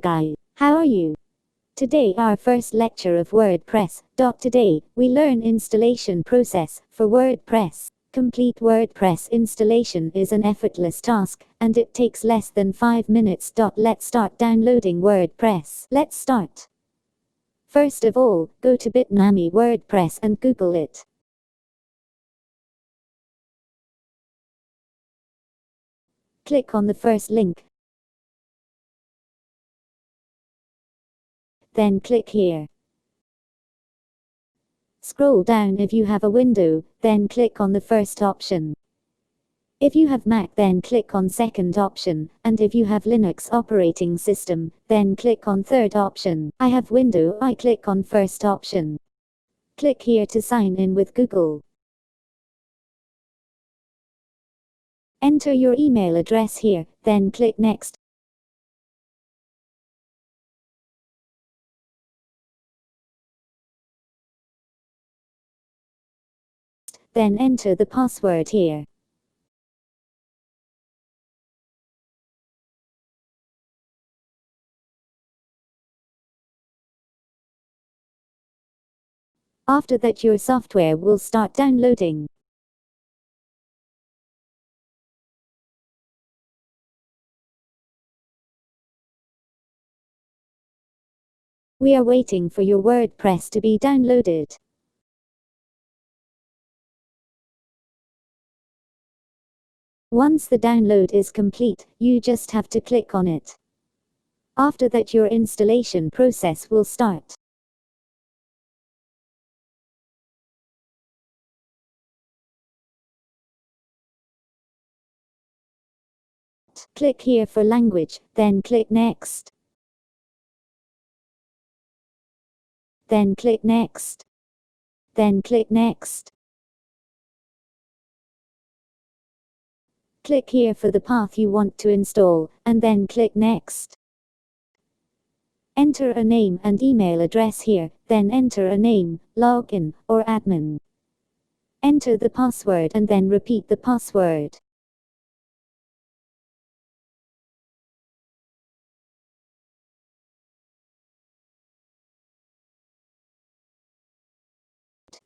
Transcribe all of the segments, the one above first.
Hello guys, how are you? Today our first lecture of WordPress. Today, we learn installation process for WordPress. Complete WordPress installation is an effortless task, and it takes less than 5 minutes. Let's start downloading WordPress. Let's start. First of all, go to Bitnami WordPress and Google it. Click on the first link. Then click here. Scroll down if you have a window, then click on the first option. If you have Mac, then click on second option, and if you have Linux operating system, then click on third option. I have Windows, I click on first option. Click here to sign in with Google. Enter your email address here, then click next. Then enter the password here. After that, your software will start downloading. We are waiting for your WordPress to be downloaded. Once the download is complete, you just have to click on it. After that, your installation process will start. Click here for language, then click next. Then click next. Then click next. Click here for the path you want to install, and then click next. Enter a name and email address here, then enter a name, login, or admin. Enter the password and then repeat the password.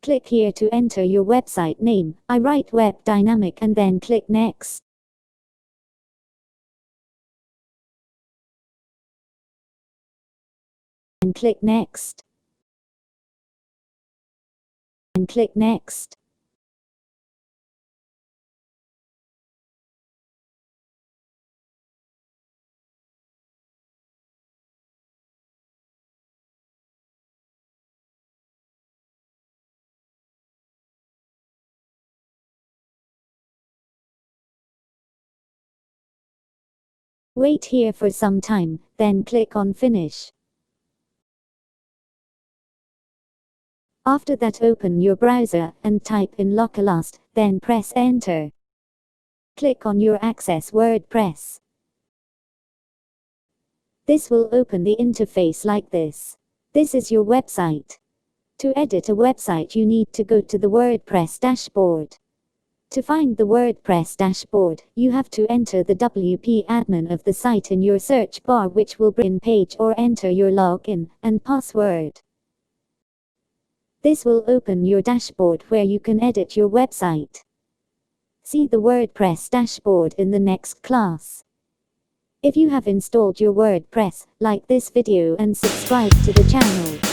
Click here to enter your website name. I write Web Dynamic and then click next. And click next. And click next. Wait here for some time, then click on Finish. After that, open your browser and type in localhost, then press Enter. Click on your Access WordPress. This will open the interface like this. This is your website. To edit a website, you need to go to the WordPress dashboard. To find the WordPress dashboard, you have to enter the WP admin of the site in your search bar, which will bring page, or enter your login and password. This will open your dashboard where you can edit your website. See the WordPress dashboard in the next class. If you have installed your WordPress, like this video and subscribe to the channel.